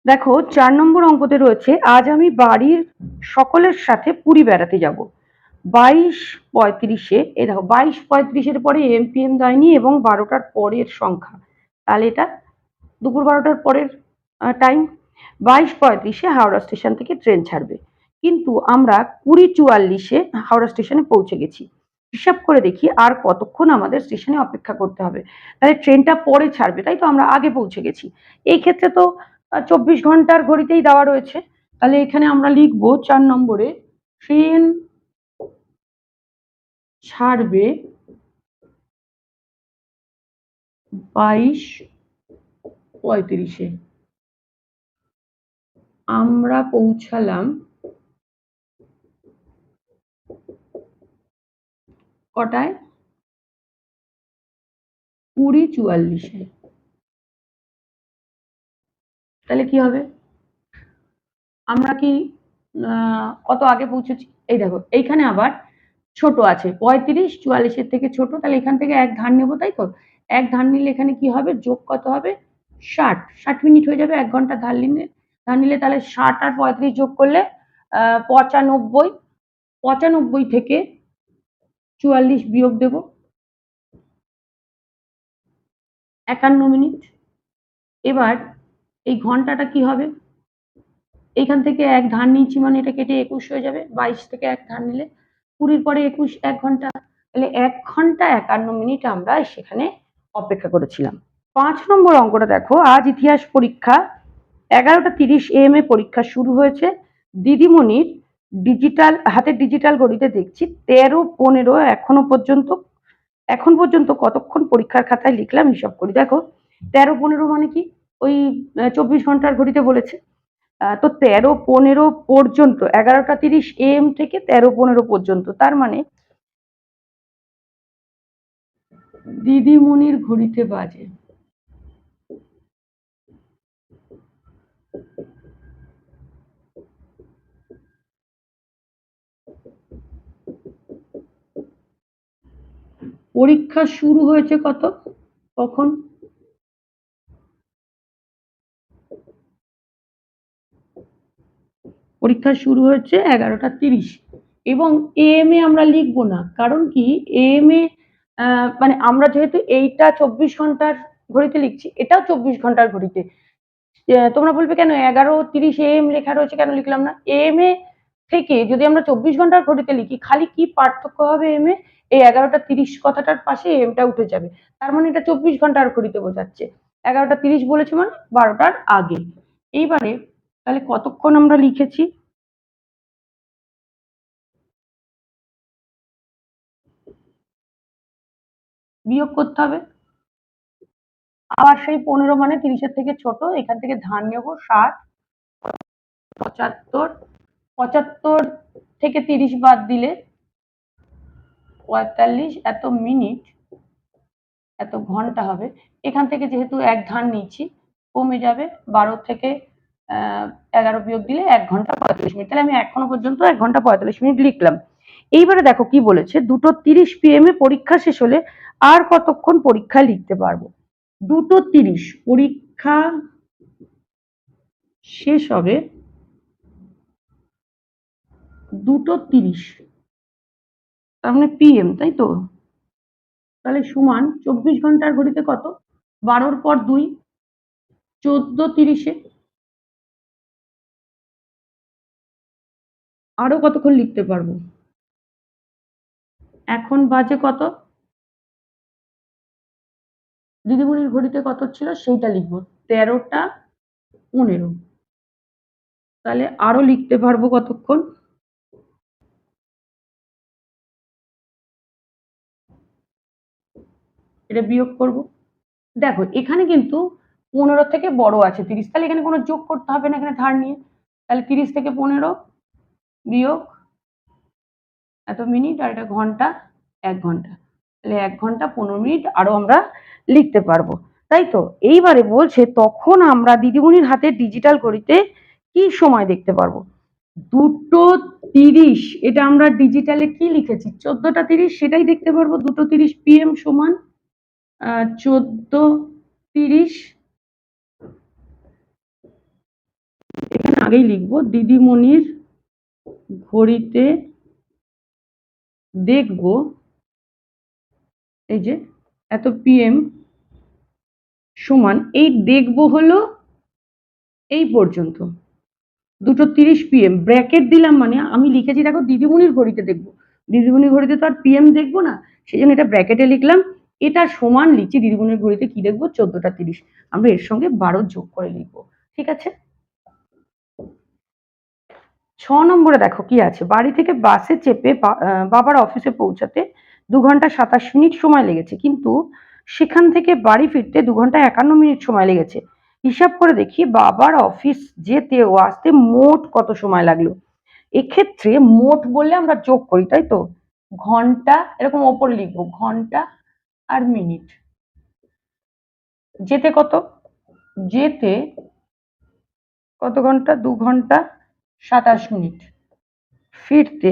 দেখো ৪ নম্বর অঙ্কতে রয়েছে, আজ আমি বাড়ির সকলের সাথে পুরী বেড়াতে যাব। 22:35-এ, এই দেখো 22:35-এর পরে এম.পি.এম দেয়নি এবং 12টার পরের সংখ্যা, তাহলে এটা দুপুর 12টার পরের টাইম। 22:35-এ হাওড়া স্টেশন থেকে ট্রেন ছাড়বে, কিন্তু আমরা 20:44-এ হাওড়া স্টেশনে পৌঁছে গেছি। হিসাব করে দেখি আর কতক্ষণ আমাদের স্টেশনে অপেক্ষা করতে হবে। তাহলে ট্রেনটা পরে ছাড়বে, তাই তো আমরা আগে পৌঁছে গেছি। এই ক্ষেত্রে তো 24 ঘন্টার ঘড়িতেই দেওয়া রয়েছে। তাহলে এখানে আমরা লিখবো 4 নম্বরে, ট্রেন ছাড়বে 22:35-এ, আমরা পৌঁছালাম কটায়? 20:44-এ। তাহলে কি হবে? আমরা কি কত আগে পৌঁছেছি? এই দেখো এইখানে আবার ছোট আছে 35, 44-এর থেকে ছোট, তাহলে এখান থেকে এক ধার নেবো, তাই তো? এক ধার নিলে এখানে কি হবে? যোগ কত হবে? 60 মিনিট হয়ে যাবে এক ঘন্টা ধার নিলে তাহলে 60 আর 35 যোগ করলে 95, 95 থেকে 44 বিয়োগ দেবো, 51 মিনিট। এবার এই ঘন্টাটা কি হবে? এইখান থেকে এক ধার নিয়েছি মানে এটা কেটে 21 হয়ে যাবে, 22 থেকে এক ধার নিলে 20-র পরে 21, 1 ঘন্টা। তাহলে 1 ঘন্টা 51 মিনিট আমরা সেখানে অপেক্ষা করেছিলাম। 5 নম্বর অঙ্কটা দেখো, আজ ইতিহাস পরীক্ষা 11:30 AM এ পরীক্ষা শুরু হয়েছে। দিদিমণির হাতের ডিজিটাল ঘড়িতে দেখছি 13:15 এখন পর্যন্ত কতক্ষণ পরীক্ষার খাতায় লিখলাম, হিসাব করি। দেখো 13:15 মানে কি? ওই 24 ঘন্টার ঘড়িতে বলেছে। তো 13:15 পর্যন্ত, 11:30 AM থেকে 13:15 পর্যন্ত, তার মানে দিদিমণির ঘড়িতে বাজে পরীক্ষা শুরু হয়েছে কখন? পরীক্ষা শুরু হয়েছে 11:30 এবং AM এ আমরা লিখবো না, কারণ কি? AM এ মানে আমরা যেহেতু এইটা 24 ঘন্টার ঘড়িতে লিখছি, এটাও 24 ঘন্টার ঘড়িতে। তোমরা বলবে কেন 11:30 AM লেখা রয়েছে, কেন লিখলাম না? AM এ থেকে যদি আমরা 24 ঘন্টার ঘড়িতে লিখি, খালি কি পার্থক্য হবে AM এ? এই 11:30 কথাটার পাশে AM টা উঠে যাবে, তার মানে এটা 24 ঘন্টার ঘড়িতে বোঝাচ্ছে। 11:30 বলেছে মানে 12টার আগে। এইবারে তাহলে কতক্ষণ আমরা লিখেছি? বিয়োগ করতে হবে। আবার সেই 15 মানে 30-এর থেকে ছোট, এখান থেকে ধার নেব 60, 75, 75 থেকে 30 বাদ দিলে 45, এত মিনিট, এত ঘন্টা হবে। এখান থেকে যেহেতু এক ধার নিচ্ছি, কমে যাবে, 12 থেকে 11 বিয়োগ দিলে 1 ঘন্টা 45 মিনিট। তাহলে আমি এখনো পর্যন্ত 1 ঘন্টা 45 মিনিট লিখলাম। এইবারে দেখো কি বলেছে, 2:30 PM এ পরীক্ষা শেষ হলে আর কতক্ষণ পরীক্ষা লিখতে পারবো? 2:30 পরীক্ষা শেষ হবে 2:30, তার মানে PM, তাই তো? তাহলে সমান 24 ঘন্টার ঘড়িতে কত? 12-র পর 2, 14:30-এ আরো কতক্ষণ লিখতে পারবো? এখন বাজে কত? দিদিমণির ঘড়িতে কত ছিল সেইটা লিখবো, 13:15। তাহলে আরো লিখতে পারবো কতক্ষণ? এটা বিয়োগ করব। দেখো এখানে কিন্তু 15 থেকে বড় আছে 30, তাহলে এখানে কোনো যোগ করতে হবে না, এখানে ধার নিয়ে। তাহলে 30 থেকে 15 বিয়োগ এত মিনিট, আর এটা ঘন্টা, 1 ঘন্টা। তাহলে 1 ঘন্টা 15 মিনিট আরো আমরা লিখতে পারবো, তাই তো? এইবারে বলছে তখন আমরা দিদিমণির হাতে ডিজিটাল ঘড়িতে কি সময় দেখতে পারবো? 2:30, এটা আমরা ডিজিটালে কি লিখেছি? 14:30, সেটাই দেখতে পারবো। 2:30 PM সমান 14:30 আগেই লিখবো, দিদিমণির ঘড়িতে দেখব এই যে এত PM সমান, এই দেখব হলো এই পর্যন্ত 2:30 PM, ব্র্যাকেট দিলাম মানে আমি লিখেছি দেখো দিদিমণির ঘড়িতে দেখব, দিদিমণির ঘড়িতে তো আর PM দেখবো না, সেই জন্য এটা ব্র্যাকেটে লিখলাম। এটা সমান লিখছি দিদিমণির ঘড়িতে কি দেখবো 14:30, আমরা এর সঙ্গে 12 যোগ করে লিখবো। ঠিক আছে। 6 নম্বরে দেখো কি আছে, বাড়ি থেকে বাসে চেপে বাবার অফিসে পৌঁছাতে 2 ঘন্টা 27 মিনিট সময় লেগেছে, কিন্তু সেখান থেকে বাড়ি ফিরতে 2 ঘন্টা 51 মিনিট সময় লেগেছে। হিসাব করে দেখি বাবার অফিস যেতে ও আসতে মোট কত সময় লাগলো। এক্ষেত্রে মোট বললে আমরা যোগ করি, তাই তো, ঘন্টা এরকম ওপরে লিখবো, ঘন্টা আর মিনিট। যেতে কত, যেতে কত ঘন্টা, 2 ঘন্টা 27 মিনিট, ফিরতে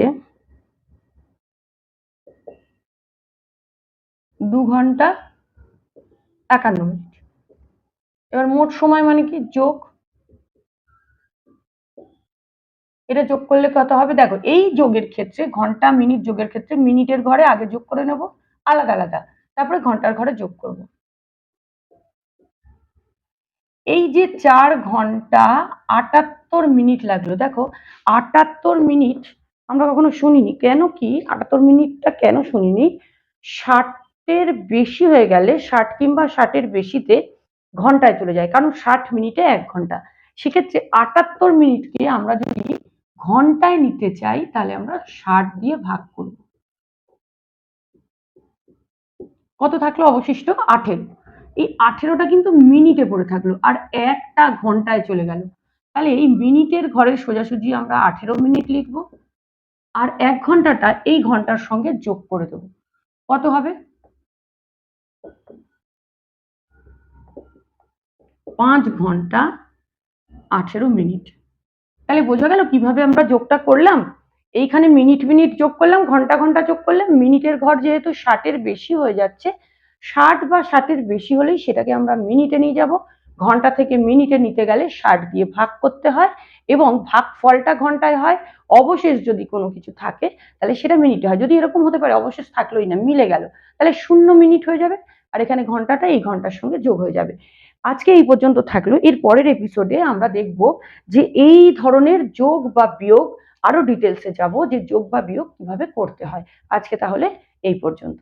2 ঘন্টা 51 মিনিট। এবার মোট সময় মানে কি, যোগ, এটা যোগ করলে কত হবে দেখো, এই যোগের ক্ষেত্রে ঘন্টা মিনিট যোগের ক্ষেত্রে মিনিটের ঘরে আগে যোগ করে নেব আলাদা আলাদা, তারপরে ঘন্টার ঘরে যোগ করব। এই যে 4 ঘন্টা 78 মিনিট লাগলো, দেখো 78 মিনিট আমরা কখনো শুনিনি, কেন কি 78 মিনিটটা কেন শুনিনি, 60-এর বেশি হয়ে গেলে 60 কিংবা 60-এর বেশিতে ঘন্টায় চলে যায়, কারণ 60 মিনিটে 1 ঘন্টা। সেক্ষেত্রে 78 মিনিটকে আমরা যদি ঘন্টায় নিতে চাই তাহলে আমরা 60 দিয়ে ভাগ করব। কত থাকলো অবশিষ্ট, 18। এই 18টা কিন্তু মিনিটে পড়ে থাকলো আর একটা ঘন্টায় চলে গেল, তাহলে এই মিনিটের ঘরে সোজাসুজি আমরা 18 মিনিট লিখবো, আর 1 ঘন্টাটা এই ঘন্টার সঙ্গে যোগ করে দেবো। কত হবে, 5 ঘন্টা 18 মিনিট। তাহলে বোঝা গেল কিভাবে আমরা যোগটা করলাম। এইখানে মিনিট মিনিট যোগ করলাম, ঘন্টা ঘন্টা যোগ করলাম, মিনিটের ঘর যেহেতু 60-এর বেশি হয়ে যাচ্ছে, 60 বা 60-এর বেশি হলেই সেটাকে আমরা মিনিটে নিয়ে যাব, ঘন্টা থেকে মিনিটে নিতে গেলে 60 দিয়ে ভাগ করতে হয়, এবং ভাগফলটা ঘন্টায় হয়, অবশেষ যদি কোনো কিছু থাকে তাহলে সেটা মিনিটে হয়। যদি এরকম হতে পারে অবশেষ থাকলোই না, মিলে গেল, তাহলে 0 মিনিট হয়ে যাবে, আর এখানে ঘন্টাটা এই ঘন্টার সঙ্গে যোগ হয়ে যাবে। আজকে এই পর্যন্ত থাকলো, এর পরের এপিসোডে আমরা দেখব যে এই ধরনের যোগ বা বিয়োগ আরো ডিটেলসে যাব, যে যোগ বা বিয়োগ কিভাবে করতে হয়। আজকে তাহলে এই পর্যন্ত।